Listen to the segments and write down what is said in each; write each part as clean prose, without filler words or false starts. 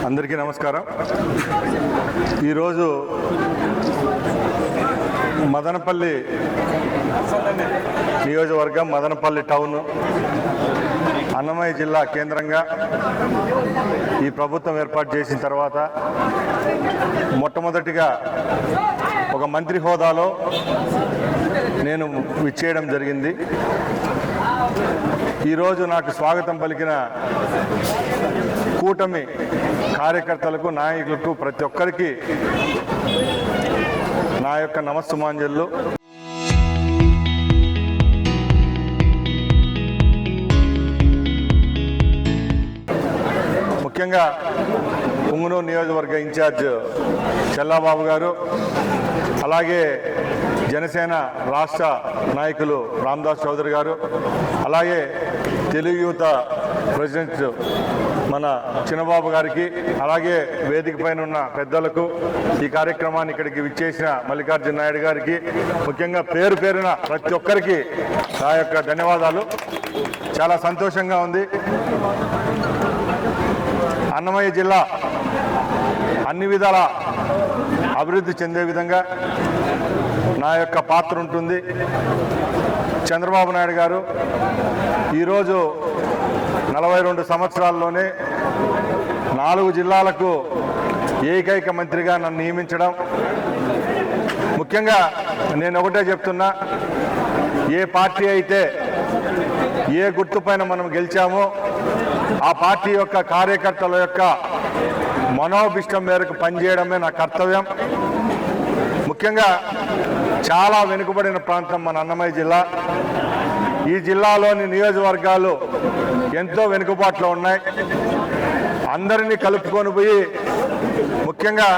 అందరికీ నమస్కారం. ఈరోజు మదనపల్లి నియోజకవర్గం, మదనపల్లి టౌన్, అన్నమయ్య జిల్లా కేంద్రంగా ఈ ప్రభుత్వం ఏర్పాటు చేసిన తర్వాత మొట్టమొదటిగా ఒక మంత్రి హోదాలో నేను విచ్చేయడం జరిగింది. ఈరోజు నాకు స్వాగతం పలికిన కూటమి కార్యకర్తలకు, నాయకులకు, ప్రతి ఒక్కరికి నా యొక్క నమస్సుమాంజలు. ముఖ్యంగా పుంగనూరు నియోజకవర్గ ఇన్ఛార్జ్ చెల్లాబాబు గారు, అలాగే జనసేన రాష్ట్ర నాయకులు రామదాస్ చౌదరి గారు, అలాగే తెలుగు యువత ప్రెసిడెంట్ మన చిన్నబాబు గారికి, అలాగే వేదిక పైన ఉన్న పెద్దలకు, ఈ కార్యక్రమాన్ని ఇక్కడికి విచ్చేసిన మల్లికార్జున నాయుడు గారికి, ముఖ్యంగా పేరు పేరున ప్రతి ఒక్కరికి నా యొక్క ధన్యవాదాలు. చాలా సంతోషంగా ఉంది. అన్నమయ్య జిల్లా అన్ని విధాల అభివృద్ధి చెందే విధంగా నా యొక్క పాత్ర ఉంటుంది. చంద్రబాబు నాయుడు గారు ఈరోజు 42 సంవత్సరాల్లోనే 4 జిల్లాలకు ఏకైక మంత్రిగా నన్ను నియమించడం. ముఖ్యంగా నేను ఒకటే చెప్తున్నా, ఏ పార్టీ అయితే ఏ గుర్తుపైన మనం గెలిచామో ఆ పార్టీ యొక్క కార్యకర్తల యొక్క మనోభిష్టం మేరకు పనిచేయడమే నా కర్తవ్యం. ముఖ్యంగా చాలా వెనుకబడిన ప్రాంతం మన అన్నమయ్య జిల్లా. ఈ జిల్లాలోని నియోజకవర్గాలు ఎంతో వెనుకబాట్లో ఉన్నాయి. అందరినీ కలుపుకొని పోయి, ముఖ్యంగా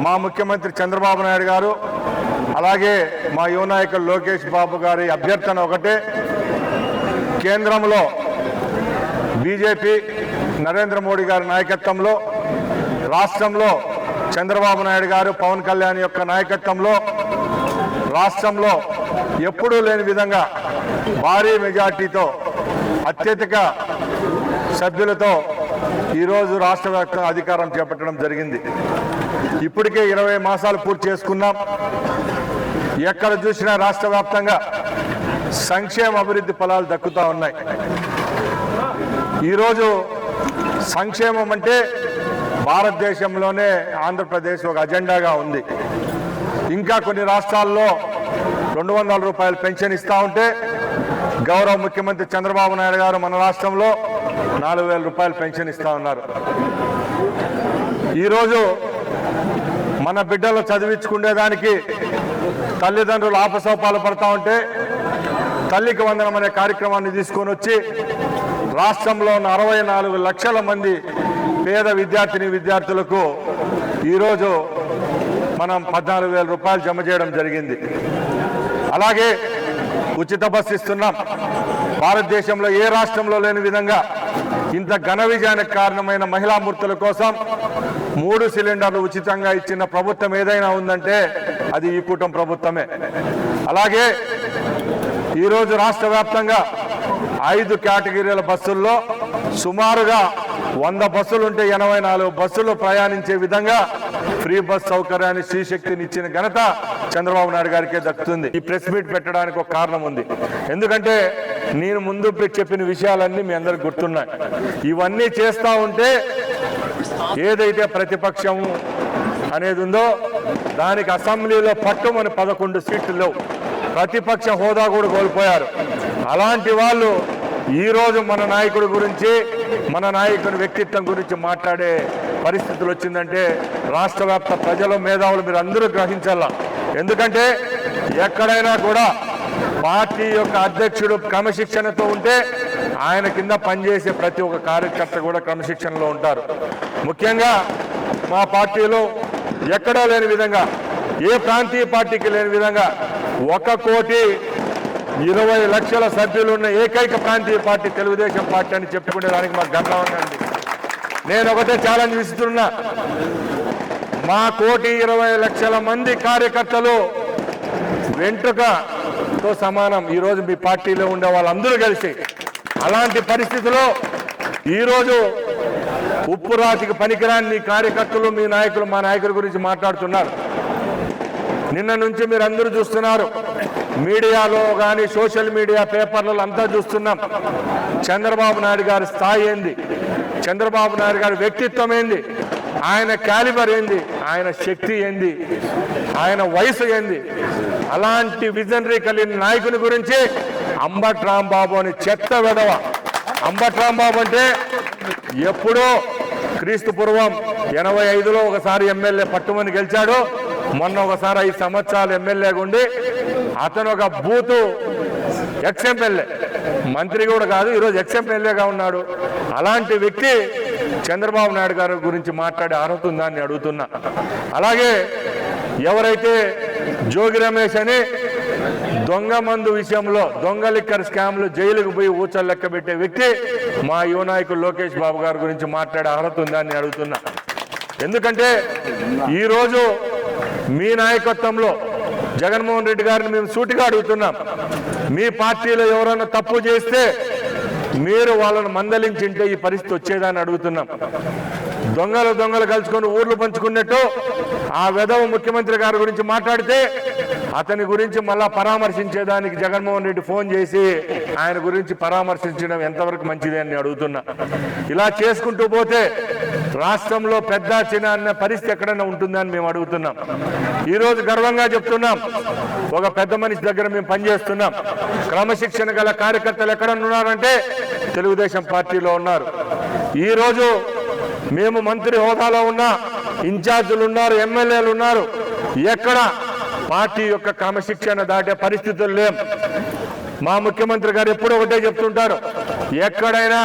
మా ముఖ్యమంత్రి చంద్రబాబు నాయుడు గారు, అలాగే మా యువ నాయకులు లోకేష్ బాబు గారి అభ్యర్థన ఒకటే, కేంద్రంలో బీజేపీ నరేంద్ర మోడీ గారి నాయకత్వంలో, రాష్ట్రంలో చంద్రబాబు నాయుడు గారు, పవన్ కళ్యాణ్ యొక్క నాయకత్వంలో రాష్ట్రంలో ఎప్పుడూ లేని విధంగా భారీ మెజార్టీతో, అత్యధిక సభ్యులతో ఈరోజు రాష్ట్ర వ్యాప్తంగా అధికారం చేపట్టడం జరిగింది. ఇప్పటికే 20 మాసాలు పూర్తి చేసుకున్నాం. ఎక్కడ చూసినా రాష్ట్ర వ్యాప్తంగా సంక్షేమ అభివృద్ధి ఫలాలు దక్కుతూ ఉన్నాయి. ఈరోజు సంక్షేమం అంటే భారతదేశంలోనే ఆంధ్రప్రదేశ్ ఒక అజెండాగా ఉంది. ఇంకా కొన్ని రాష్ట్రాల్లో 200 రూపాయలు పెన్షన్ ఇస్తూ ఉంటే, గౌరవ ముఖ్యమంత్రి చంద్రబాబు నాయుడు గారు మన రాష్ట్రంలో 4000 రూపాయలు పెన్షన్ ఇస్తూ ఉన్నారు. ఈరోజు మన బిడ్డలు చదివించుకునేదానికి తల్లిదండ్రులు ఆపసోపాలు పడతా ఉంటే, తల్లికి వందనం అనే కార్యక్రమాన్ని తీసుకొని వచ్చి రాష్ట్రంలో ఉన్న 64 లక్షల మంది పేద విద్యార్థులకు ఈరోజు మనం 14,000 రూపాయలు జమ చేయడం జరిగింది. అలాగే ఉచిత బస్సు ఇస్తున్నాం. భారతదేశంలో ఏ రాష్ట్రంలో లేని విధంగా ఇంత ఘన విజయానికి కారణమైన మహిళా మూర్తుల కోసం 3 సిలిండర్లు ఉచితంగా ఇచ్చిన ప్రభుత్వం ఏదైనా ఉందంటే అది ఈ కూటమి ప్రభుత్వమే. అలాగే ఈరోజు రాష్ట్ర వ్యాప్తంగా 5 కేటగిరీల బస్సుల్లో సుమారుగా 100 బస్సులు ఉంటే 84 బస్సులు ప్రయాణించే విధంగా ఫ్రీ బస్ సౌకర్యాన్ని, శ్రీశక్తిని ఇచ్చిన ఘనత చంద్రబాబు నాయుడు గారికే దక్కుతుంది. ఈ ప్రెస్ మీట్ పెట్టడానికి ఒక కారణం ఉంది. ఎందుకంటే నేను ముందు చెప్పిన విషయాలన్నీ మీ అందరికి గుర్తున్నాయి. ఇవన్నీ చేస్తూ ఉంటే ఏదైతే ప్రతిపక్షం అనేది ఉందో దానికి అసెంబ్లీలో పట్టుమని 11 సీట్లు లేవు. ప్రతిపక్ష హోదా కూడా కోల్పోయారు. అలాంటి వాళ్ళు ఈరోజు మన నాయకుడి గురించి, మన నాయకుడి వ్యక్తిత్వం గురించి మాట్లాడే పరిస్థితులు వచ్చిందంటే రాష్ట్ర వ్యాప్త ప్రజలు, మేధావులు మీరు అందరూ గ్రహించాల. ఎందుకంటే ఎక్కడైనా కూడా పార్టీ యొక్క అధ్యక్షుడు క్రమశిక్షణతో ఉంటే ఆయన కింద పనిచేసే ప్రతి ఒక్క కార్యకర్త కూడా క్రమశిక్షణలో ఉంటారు. ముఖ్యంగా మా పార్టీలో ఎక్కడా లేని విధంగా, ఏ ప్రాంతీయ పార్టీకి లేని విధంగా 1,20,00,000 సభ్యులు ఉన్న ఏకైక ప్రాంతీయ పార్టీ తెలుగుదేశం పార్టీ అని చెప్పుకునేదానికి మాకు గర్వంగా ఉంది. నేను ఒకటే ఛాలెంజ్ ఇస్తున్నా, మా 1,20,00,000 మంది కార్యకర్తలు వెంట్రుకతో సమానం ఈరోజు మీ పార్టీలో ఉండే వాళ్ళందరూ కలిసి. అలాంటి పరిస్థితిలో ఈరోజు ఉప్పు రాతికి పనికిరాని మీ కార్యకర్తలు మీ నాయకులు మా నాయకుల గురించి మాట్లాడుతున్నారు. నిన్న నుంచి మీరు అందరూ చూస్తున్నారు, మీడియాలో కానీ సోషల్ మీడియా పేపర్లలో అంతా చూస్తున్నాం. చంద్రబాబు నాయుడు గారి స్థాయి ఏంది, చంద్రబాబు నాయుడు గారి వ్యక్తిత్వం ఏంది, ఆయన క్యాలిబర్ ఏంది, ఆయన శక్తి ఏంది, ఆయన వయసు ఏంది. అలాంటి విజనరీ కలిగిన నాయకుని గురించి అంబటి రాంబాబు అని చెత్త వెధవ. అంబటి రాంబాబు అంటే ఎప్పుడో క్రీస్తు పూర్వం 85లో ఒకసారి ఎమ్మెల్యే పట్టుమని గెలిచాడు. మొన్న ఒకసారి 5 సంవత్సరాలు ఎమ్మెల్యేగా ఉండి అతను ఒక బూతు ఎక్స్ఎమ్మెల్యే, మంత్రి కూడా కాదు, ఈరోజు ఎక్స్ఎమ్మెల్యేగా ఉన్నాడు. అలాంటి వ్యక్తి చంద్రబాబు నాయుడు గారి గురించి మాట్లాడే అర్హత ఉందా అని అడుగుతున్నా. అలాగే ఎవరైతే జోగి రమేష్ అని దొంగ మందు విషయంలో దొంగ లిక్కర్ స్కామ్లు జైలుకు పోయి ఊచలు లెక్క పెట్టే వ్యక్తి మా యువ నాయకులు లోకేష్ బాబు గారి గురించి మాట్లాడే అర్హత ఉందా అని అడుగుతున్నా. ఎందుకంటే ఈరోజు మీ నాయకత్వంలో జగన్మోహన్ రెడ్డి గారిని మేము సూటిగా అడుగుతున్నాం. మీ పార్టీలో ఎవరైనా తప్పు చేస్తే మీరు వాళ్ళను మందలించింటే ఈ పరిస్థితి వచ్చేదని అడుగుతున్నాం. దొంగలు కలుసుకొని ఊర్లు పంచుకున్నట్టు ఆ వెధవ ముఖ్యమంత్రి గారి గురించి మాట్లాడితే అతని గురించి మళ్ళా పరామర్శించేదానికి జగన్మోహన్ రెడ్డి ఫోన్ చేసి ఆయన గురించి పరామర్శించడం ఎంతవరకు మంచిది అని అడుగుతున్నా. ఇలా చేసుకుంటూ పోతే రాష్ట్రంలో పెద్ద చిన్న అన్న పరిస్థితి ఎక్కడైనా ఉంటుందని మేము అడుగుతున్నాం. ఈరోజు గర్వంగా చెప్తున్నాం, ఒక పెద్ద మనిషి దగ్గర మేము పనిచేస్తున్నాం. క్రమశిక్షణ గల కార్యకర్తలు ఎక్కడ ఉన్నారంటే తెలుగుదేశం పార్టీలో ఉన్నారు. ఈరోజు మేము మంత్రి హోదాలో ఉన్న ఇన్ఛార్జీలు ఉన్నారు, ఎమ్మెల్యేలు ఉన్నారు. ఎక్కడ పార్టీ యొక్క క్రమశిక్షణ దాటే పరిస్థితులు లేం. మా ముఖ్యమంత్రి గారు ఎప్పుడూ ఒకటే చెప్తుంటారు, ఎక్కడైనా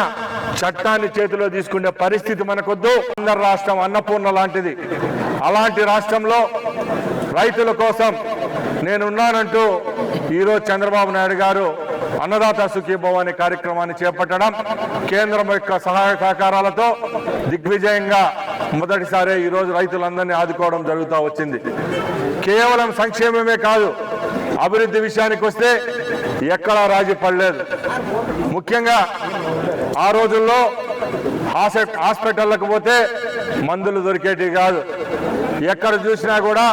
చట్టాన్ని చేతిలో తీసుకునే పరిస్థితి మనకొద్దు. ఆంధ్ర రాష్ట్రం అన్నపూర్ణ లాంటిది. అలాంటి రాష్ట్రంలో రైతుల కోసం నేనున్నానంటూ ఈరోజు చంద్రబాబు నాయుడు గారు అన్నదాత సుఖీభవ అనే కార్యక్రమాన్ని చేపట్టడం, కేంద్రం యొక్క సహాయ సహకారాలతో దిగ్విజయంగా మొదటిసారి ఈరోజు రైతులందరినీ ఆదుకోవడం జరుగుతూ వచ్చింది. కేవలం సంక్షేమమే కాదు, అభివృద్ధి విషయానికి వస్తే ఎక్కడా రాజీ పడలేదు. ముఖ్యంగా ఆ రోజుల్లో హాస్పిటళ్లకు పోతే మందులు దొరికేటివి కాదు, ఎక్కడ చూసినా కూడా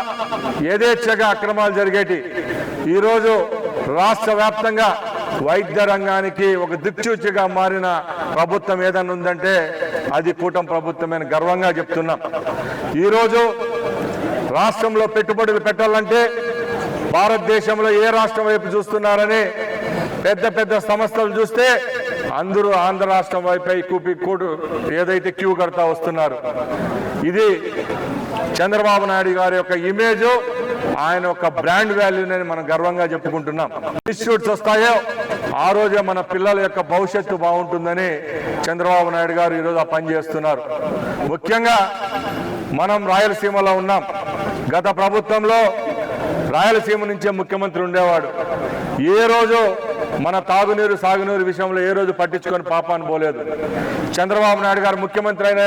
యథేచ్ఛగా అక్రమాలు జరిగేటి. ఈరోజు రాష్ట్ర వ్యాప్తంగా వైద్య రంగానికి ఒక దిక్సూచిగా మారిన ప్రభుత్వం ఏదైనా ఉందంటే అది కూటమి ప్రభుత్వమని గర్వంగా చెప్తున్నాం. ఈరోజు రాష్ట్రంలో పెట్టుబడులు పెట్టాలంటే భారతదేశంలో ఏ రాష్ట్రం వైపు చూస్తున్నారని పెద్ద పెద్ద సంస్థలు చూస్తే అందరూ ఆంధ్ర రాష్ట్రం వైపై ఏదైతే క్యూ కడతా వస్తున్నారు. ఇది చంద్రబాబు నాయుడు గారి యొక్క ఇమేజ్, ఆయన యొక్క బ్రాండ్ వాల్యూని మనం గర్వంగా చెప్పుకుంటున్నాం. ఇన్స్టిట్యూట్స్ వస్తాయో ఆ రోజే మన పిల్లల యొక్క భవిష్యత్తు బాగుంటుందని చంద్రబాబు నాయుడు గారు ఈరోజు ఆ పని చేస్తున్నారు. ముఖ్యంగా మనం రాయలసీమలో ఉన్నాం. గత ప్రభుత్వంలో రాయలసీమ నుంచే ముఖ్యమంత్రి ఉండేవాడు. ఏ రోజు మన తాగునీరు సాగునీరు విషయంలో ఏ రోజు పట్టించుకొని పాపాన్ని పోలేదు. చంద్రబాబు నాయుడు గారు ముఖ్యమంత్రి అయిన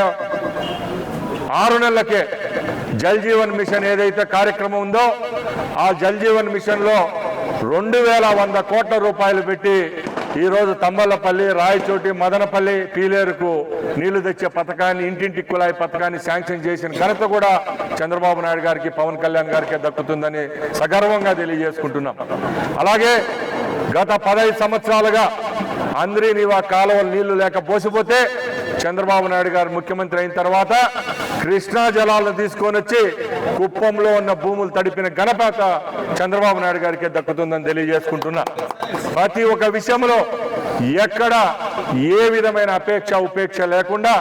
6 నెలలకే జల్ జీవన్ మిషన్ ఏదైతే కార్యక్రమం ఉందో ఆ జల్ జీవన్ మిషన్ లో 2100 కోట్ల రూపాయలు పెట్టి ఈరోజు తంబలపల్లి, రాయచోటి, మదనపల్లి, పీలేరుకు నీళ్లు తెచ్చే పథకాన్ని, ఇంటింటి కుళాయి పథకాన్ని శాంక్షన్ చేసిన ఘనత కూడా చంద్రబాబు నాయుడు గారికి, పవన్ కళ్యాణ్ గారికి దక్కుతుందని సగర్వంగా తెలియజేసుకుంటున్నాం. అలాగే గత 15 సంవత్సరాలుగా అందరి నీవా కాలువలు నీళ్లు లేక పోసిపోతే చంద్రబాబు నాయుడు గారు ముఖ్యమంత్రి అయిన తర్వాత కృష్ణా జలాలను తీసుకొని వచ్చి కుప్పంలో ఉన్న భూములు తడిపిన ఘనత చంద్రబాబు నాయుడు గారికి దక్కుతుందని తెలియజేసుకుంటున్నా. ప్రతి ఒక్క విషయంలో ఎక్కడ ఏ విధమైన ఉపేక్ష లేకుండా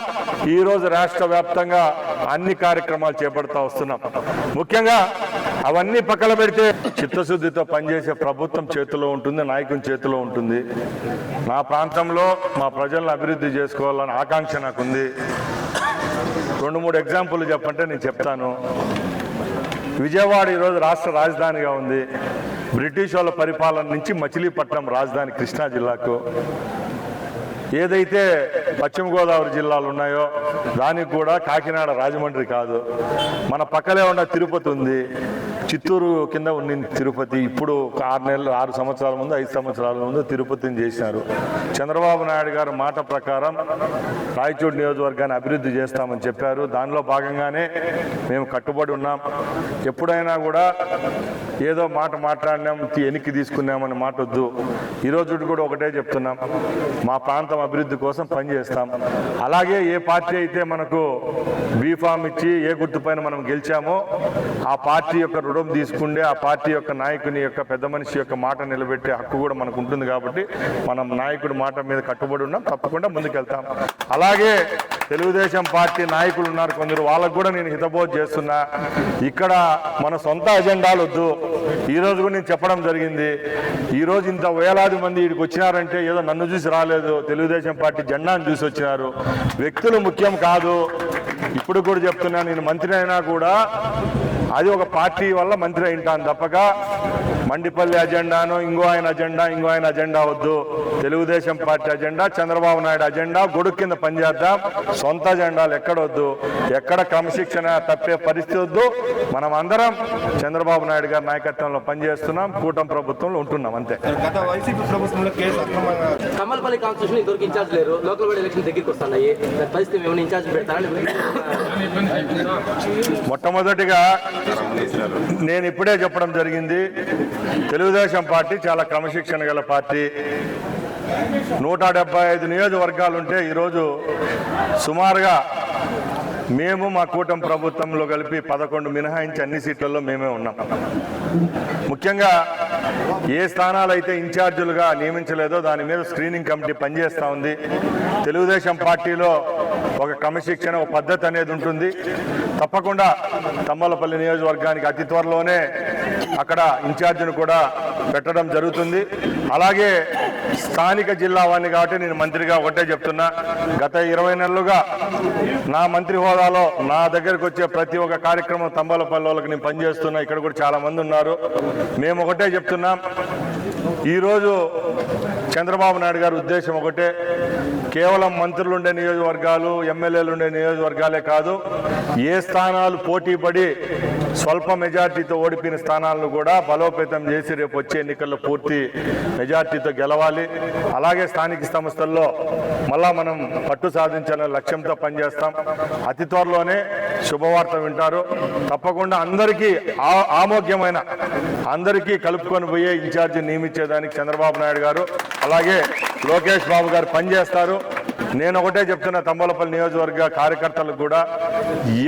ఈరోజు రాష్ట్ర వ్యాప్తంగా అన్ని కార్యక్రమాలు చేపడతా వస్తున్నాం. ముఖ్యంగా అవన్నీ పక్కన పెడితే చిత్తశుద్ధితో పనిచేసే ప్రభుత్వం చేతిలో ఉంటుంది, నాయకుని చేతిలో ఉంటుంది. నా ప్రాంతంలో మా ప్రజలను అభివృద్ధి చేసుకోవాలని ఆకాంక్ష నాకుంది. 2-3 ఎగ్జాంపుల్ చెప్పంటే నేను చెప్తాను. విజయవాడ ఈరోజు రాష్ట్ర రాజధానిగా ఉంది. బ్రిటిష్ వాళ్ళ పరిపాలన నుంచి మచిలీపట్నం రాజధాని కృష్ణా జిల్లాకు. ఏదైతే పశ్చిమ గోదావరి జిల్లాలు ఉన్నాయో దానికి కూడా కాకినాడ, రాజమండ్రి కాదు. మన పక్కనే ఉన్న తిరుపతి ఉంది, చిత్తూరు కింద ఉండింది తిరుపతి. ఇప్పుడు 6 సంవత్సరాల ముందు 5 సంవత్సరాల ముందు తిరుపతిని చేసినారు. చంద్రబాబు నాయుడు గారు మాట ప్రకారం రాయచోటి నియోజకవర్గాన్ని అభివృద్ధి చేస్తామని చెప్పారు. దానిలో భాగంగానే మేము కట్టుబడి ఉన్నాం. ఎప్పుడైనా కూడా ఏదో మాట మాట్లాడినాం వెనక్కి తీసుకున్నామని మాట వద్దు. ఈరోజు కూడా ఒకటే చెప్తున్నాం, మా ప్రాంతం అభివృద్ధి కోసం పనిచేస్తాం. అలాగే ఏ పార్టీ అయితే మనకు బీఫామ్ ఇచ్చి ఏ గుర్తుపైన మనం గెలిచామో ఆ పార్టీ యొక్క రుణం తీసుకుంటే ఆ పార్టీ యొక్క నాయకుని యొక్క పెద్ద మనిషి యొక్క మాట నిలబెట్టే హక్కు కూడా మనకు ఉంటుంది. కాబట్టి మనం నాయకుడి మాట మీద కట్టుబడి ఉన్నాం, తప్పకుండా ముందుకెళ్తాం. అలాగే తెలుగుదేశం పార్టీ నాయకులు ఉన్నారు కొందరు, వాళ్ళకు కూడా నేను హితబోధ చేస్తున్నా. ఇక్కడ మన సొంత అజెండాలు వద్దు. ఈరోజు కూడా నేను చెప్పడం జరిగింది, ఈరోజు ఇంత వేలాది మంది ఇక్కడికి వచ్చినారంటే ఏదో నన్ను చూసి రాలేదు, తెలుగుదేశం పార్టీ జెండాను చూసి వచ్చినారు. వ్యక్తులు ముఖ్యం కాదు. ఇప్పుడు కూడా చెప్తున్నా, నేను మంత్రి అయినా కూడా అది ఒక పార్టీ వల్ల మంత్రి అయింటాను తప్పక మండిపల్లి అజెండాను ఇంకో ఆయన అజెండా వద్దు. Telugu Desam party agenda, Chandrababu Naidu agenda గొడుగు కింద పనిచేద్దాం. సొంత అజెండాలు ఎక్కడొద్దు, ఎక్కడ క్రమశిక్షణ తప్పే పరిస్థితి వద్దు. మనం అందరం చంద్రబాబు నాయుడు గారి నాయకత్వంలో పనిచేస్తున్నాం, కూటమి ప్రభుత్వంలో ఉంటున్నాం, అంతే. గత వైసీపీ ప్రభుత్వంలో కేసు అక్రమంగా కమల్పల్లి కాన్స్టిట్యూషన్ ఇంతవరకు ఇన్ఛార్జ్ లేరు. లోకల్ బాడీ ఎలక్షన్ దగ్గరికి వస్తున్నాయి. పరిస్థితి ఏమైనా ఇన్ఛార్జ్ పెడతారని మొట్టమొదటిగా నేను ఇప్పుడే చెప్పడం జరిగింది, తెలుగుదేశం పార్టీ చాలా క్రమశిక్షణ గల పార్టీ. 175 నియోజకవర్గాలుంటే ఈరోజు సుమారుగా మేము మా కూటమి ప్రభుత్వంలో కలిపి 11 మినహాయించి అన్ని సీట్లలో మేమే ఉన్నాం. ముఖ్యంగా ఏ స్థానాలు అయితే ఇన్ఛార్జీలుగా నియమించలేదో దాని మీద స్క్రీనింగ్ కమిటీ పనిచేస్తూ ఉంది. తెలుగుదేశం పార్టీలో ఒక క్రమశిక్షణ, ఒక పద్ధతి అనేది ఉంటుంది. తప్పకుండా తమ్మలపల్లి నియోజకవర్గానికి అతి త్వరలోనే అక్కడ ఇన్ఛార్జిని కూడా పెట్టడం జరుగుతుంది. అలాగే స్థానిక జిల్లా వాడిని కాబట్టి నేను మంత్రిగా ఒకటే చెప్తున్నా, గత 20 నెలలుగా నా మంత్రి హోదాలో నా దగ్గరకు వచ్చే ప్రతి ఒక్క కార్యక్రమం తంబాలపల్లి వాళ్ళకి నేను పనిచేస్తున్నా. ఇక్కడ కూడా చాలా మంది ఉన్నారు. మేము ఒకటే చెప్తున్నాం, ఈరోజు చంద్రబాబు నాయుడు గారి ఉద్దేశం ఒకటే, కేవలం మంత్రులు ఉండే నియోజకవర్గాలు, ఎమ్మెల్యేలు ఉండే నియోజకవర్గాలే కాదు, ఏ స్థానాలు పోటీ పడి స్వల్ప మెజార్టీతో ఓడిపోయిన స్థానాలను కూడా బలోపేతం చేసి రేపు వచ్చే ఎన్నికల్లో పూర్తి మెజార్టీతో గెలవాలి. అలాగే స్థానిక సంస్థల్లో మళ్ళా మనం పట్టు సాధించాలనే లక్ష్యంతో పనిచేస్తాం. అతి త్వరలోనే శుభవార్త వింటారు. తప్పకుండా అందరికీ ఆమోగ్యమైన, అందరికీ కలుపుకొని పోయే ఇన్ఛార్జి నియమించేదానికి చంద్రబాబు నాయుడు గారు అలాగే లోకేష్ బాబు గారు పనిచేస్తారు. నేను ఒకటే చెప్తున్నా, తంబాలపల్లి నియోజకవర్గ కార్యకర్తలకు కూడా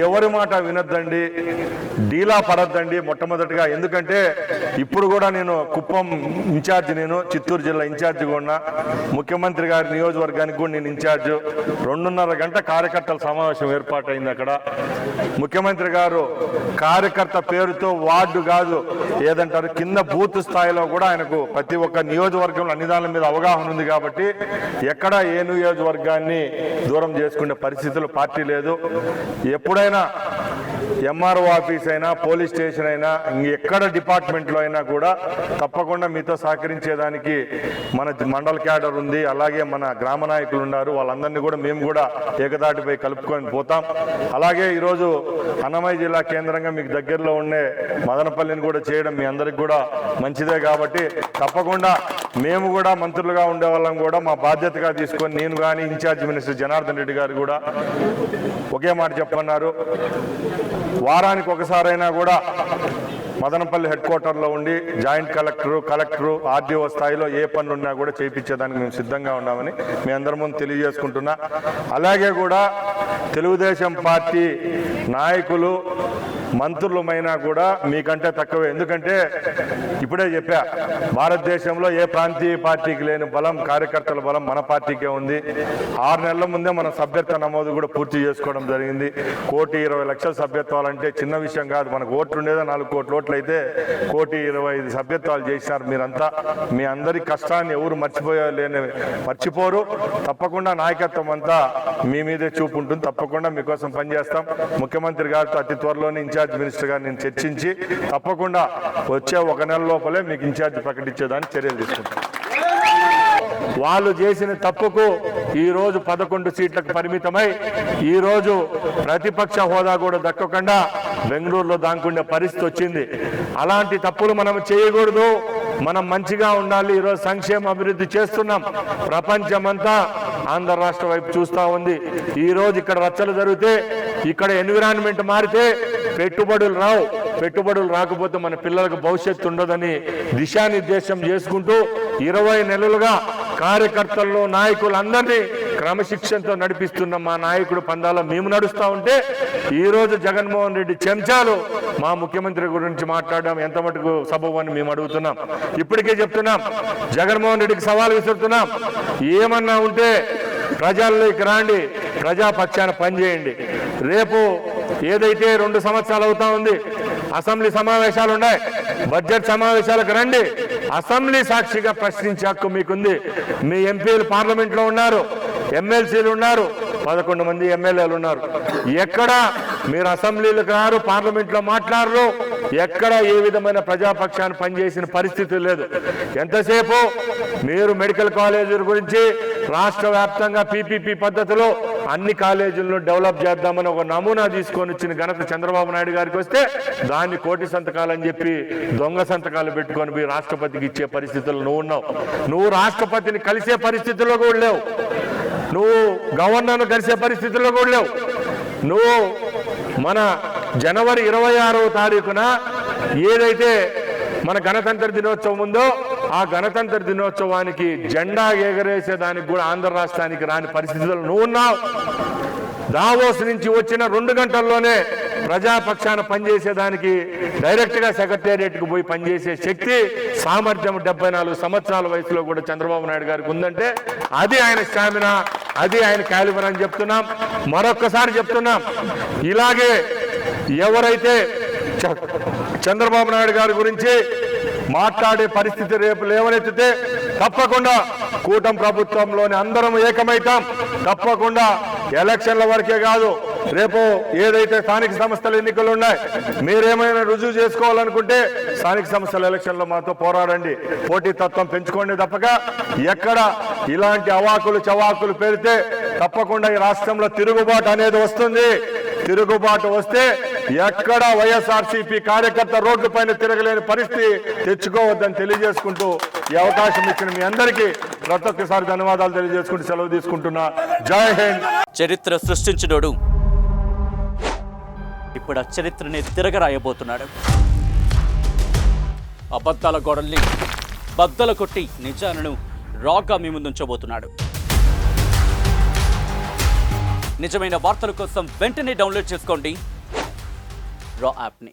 ఎవరి మాట వినొద్దండి, డీలా పడద్దండి మొట్టమొదటిగా. ఎందుకంటే ఇప్పుడు కూడా నేను కుప్పం ఇన్ఛార్జి, నేను చిత్తూరు జిల్లా ఇన్ఛార్జిగా ఉన్నా. ముఖ్యమంత్రి గారి నియోజకవర్గానికి కూడా నేను ఇన్ఛార్జ్. 2.5 గంట కార్యకర్తల సమావేశం ఏర్పాటైంది అక్కడ. ముఖ్యమంత్రి గారు కార్యకర్త పేరుతో వార్డు కాదు, ఏదంటారు కింద బూత్ స్థాయిలో కూడా ఆయనకు ప్రతి ఒక్క నియోజకవర్గంలో అన్ని దాని మీద అవగాహన ఉంది. కాబట్టి ఎక్కడ ఏ నియోజకవర్గాన్ని దూరం చేసుకునే పరిస్థితులు పార్టీ లేదు. ఎప్పుడైనా ఎంఆర్ఓ ఆఫీస్ అయినా, పోలీస్ స్టేషన్ అయినా, ఎక్కడ డిపార్ట్మెంట్లో అయినా కూడా తప్పకుండా మీతో సహకరించేదానికి మన మండల క్యాడర్ ఉంది. అలాగే మన గ్రామ నాయకులు ఉన్నారు. వాళ్ళందరినీ కూడా మేము కూడా ఏకదాటిపై కలుపుకొని పోతాం. అలాగే ఈరోజు అన్నమయ్య జిల్లా కేంద్రంగా మీకు దగ్గరలో ఉండే మదనపల్లిని కూడా చేయడం మీ అందరికి కూడా మంచిదే. కాబట్టి తప్పకుండా మేము కూడా మంత్రులుగా ఉండే వాళ్ళం కూడా మా బాధ్యతగా తీసుకొని, నేను కానీ ఇన్ఛార్జ్ మినిస్టర్ జనార్దన్ రెడ్డి గారు కూడా ఒకే మాట చెప్పన్నారు, వారానికి ఒకసారైనా కూడా మదనపల్లి హెడ్ క్వార్టర్లో ఉండి జాయింట్ కలెక్టరు ఆర్డీఓ స్థాయిలో ఏ పనులున్నా కూడా చేయించేదానికి మేము సిద్ధంగా ఉన్నామని మీ అందరి ముందు తెలియజేసుకుంటున్నా. అలాగే కూడా తెలుగుదేశం పార్టీ నాయకులు, మంత్రులమైనా కూడా మీకంటే తక్కువే. ఎందుకంటే ఇప్పుడే చెప్పా, భారతదేశంలో ఏ ప్రాంతీయ పార్టీకి లేని బలం, కార్యకర్తల బలం మన పార్టీకే ఉంది. 6 నెలల ముందే మన సభ్యత్వ నమోదు కూడా పూర్తి చేసుకోవడం జరిగింది. 1,20,00,000 సభ్యత్వాలంటే చిన్న విషయం కాదు. మనకు ఓట్లు ఉండేదో 4 కోట్ల ఓట్లు అయితే 1,25,000 సభ్యత్వాలు చేసినారు మీరంతా. మీ అందరి కష్టాన్ని ఎవరు మర్చిపోరు. తప్పకుండా నాయకత్వం అంతా మీ మీదే చూపు ఉంటుంది. తప్పకుండా మీకోసం పనిచేస్తాం. ముఖ్యమంత్రి గారితో అతి త్వరలోనే ఇన్ఛార్జ్ మినిస్టర్ గారు నేను చర్చించి తప్పకుండా వచ్చే 1 నెల లోపలే మీకు ఇన్ఛార్జ్ ప్రకటించేదానికి చర్యలు తీసుకుంటాం. వాళ్ళు చేసిన తప్పుకు ఈరోజు 11 సీట్లకు పరిమితమై ఈరోజు ప్రతిపక్ష హోదా కూడా దక్కకుండా బెంగళూరులో దాంకునే పరిస్థితి వచ్చింది. అలాంటి తప్పులు మనం చేయకూడదు. మనం మంచిగా ఉండాలి. ఈరోజు సంక్షేమ అభివృద్ధి చేస్తున్నాం. ప్రపంచమంతా ఆంధ్ర రాష్ట్ర వైపు చూస్తూ ఉంది. ఈరోజు ఇక్కడ రచ్చలు జరిగితే, ఇక్కడ ఎన్విరాన్మెంట్ మారితే పెట్టుబడులు రావు. పెట్టుబడులు రాకపోతే మన పిల్లలకు భవిష్యత్తు ఉండదని దిశానిర్దేశం చేసుకుంటూ 20 నెలలుగా కార్యకర్తల్లో నాయకులందరినీ క్రమశిక్షణతో నడిపిస్తున్న మా నాయకుడు పందాల మేము నడుస్తూ ఉంటే ఈరోజు జగన్మోహన్ రెడ్డి చెంచాలు మా ముఖ్యమంత్రి గురించి మాట్లాడడం ఎంత మటుకు సబబు అని మేము అడుగుతున్నాం. ఇప్పటికే చెప్తున్నాం, జగన్మోహన్ రెడ్డికి సవాల్ విసురుతున్నాం. ఏమన్నా ఉంటే ప్రజల్లోకి రాండి, ప్రజాపక్షాన పనిచేయండి. రేపు ఏదైతే 2 సంవత్సరాలు అవుతా ఉంది, అసెంబ్లీ సమావేశాలు ఉన్నాయి, బడ్జెట్ సమావేశాలకు రండి. అసెంబ్లీ సాక్షిగా ప్రశ్నించే హక్కు మీకుంది. మీ ఎంపీలు పార్లమెంట్లో ఉన్నారు, ఎమ్మెల్సీలు ఉన్నారు, 11 మంది ఎమ్మెల్యేలు ఉన్నారు. ఎక్కడ మీరు అసెంబ్లీలకు రారు, పార్లమెంట్లో మాట్లాడరు. ఎక్కడ ఏ విధమైన ప్రజాపక్షాన్ని పనిచేసిన పరిస్థితి లేదు. ఎంతసేపు మీరు మెడికల్ కాలేజీల గురించి రాష్ట్ర వ్యాప్తంగా పీపీపీ పద్ధతిలో అన్ని కాలేజీలను డెవలప్ చేద్దామని ఒక నమూనా తీసుకొని వచ్చిన ఘనత చంద్రబాబు నాయుడు గారికి వస్తే దాన్ని 1,00,00,000 సంతకాలని చెప్పి దొంగ సంతకాలు పెట్టుకొని పోయి రాష్ట్రపతికి ఇచ్చే పరిస్థితుల్లో నువ్వు ఉన్నావు. నువ్వు రాష్ట్రపతిని కలిసే పరిస్థితుల్లో కూడా లేవు. నువ్వు గవర్నర్ను కలిసే పరిస్థితుల్లో కూడా లేవు. నువ్వు మన జనవరి 26వ తారీఖున ఏదైతే మన గణతంత్ర దినోత్సవం ఉందో ఆ గణతంత్ర దినోత్సవానికి జెండా ఎగరేసేదానికి కూడా ఆంధ్ర రాష్ట్రానికి రాని పరిస్థితుల్లో నువ్వు ఉన్నావు. దావోస్ నుంచి వచ్చిన 2 గంటల్లోనే ప్రజాపక్షాన పనిచేసేదానికి డైరెక్ట్గా సెక్రటేరియట్కి పోయి పనిచేసే శక్తి, సామర్థ్యం 74 సంవత్సరాల వయసులో కూడా చంద్రబాబు నాయుడు గారికి ఉందంటే అది ఆయన స్టామినా, అది ఆయన క్యాలిబర్ అని చెప్తున్నాం. మరొక్కసారి చెప్తున్నాం, ఇలాగే ఎవరైతే చంద్రబాబు నాయుడు గారి గురించి మాట్లాడే పరిస్థితి రేపు లేవనెత్తితే తప్పకుండా కూటమి ప్రభుత్వంలోని అందరం ఏకమైతాం. తప్పకుండా ఎలక్షన్ల వరకే కాదు, రేపు ఏదైతే స్థానిక సంస్థల ఎన్నికలు ఉన్నాయి, మీరేమైనా రుజువు చేసుకోవాలనుకుంటే స్థానిక సంస్థల ఎలక్షన్లో మాతో పోరాడండి, పోటీతత్వం పెంచుకోండి. తప్పక ఎక్కడ ఇలాంటి అవాకులు చవాకులు పెడితే తప్పకుండా ఈ రాష్ట్రంలో తిరుగుబాటు అనేది వస్తుంది. తిరుగుబాటు వస్తే ఎక్కడ వైఎస్ఆర్సీపీ కార్యకర్త రోడ్డు పైన తిరగలేని పరిస్థితి తెచ్చుకోవద్దని తెలియజేసుకుంటూ ఈ అవకాశం ఇచ్చిన మీ అందరికీ ప్రతి ఒక్కసారి ధన్యవాదాలు తెలియజేసుకుంటూ సెలవు తీసుకుంటున్నా. జై హింద్. చరిత్ర సృష్టించినోడు ఇప్పుడు ఆ చరిత్రని తిరగరాయబోతున్నాడు. అబద్ధాల గోడల్ని బద్దలు కొట్టి నిజాలను రాగా మీ ముందుంచబోతున్నాడు. నిజమైన వార్తల కోసం వెంటనే డౌన్లోడ్ చేసుకోండి రా యాప్ని.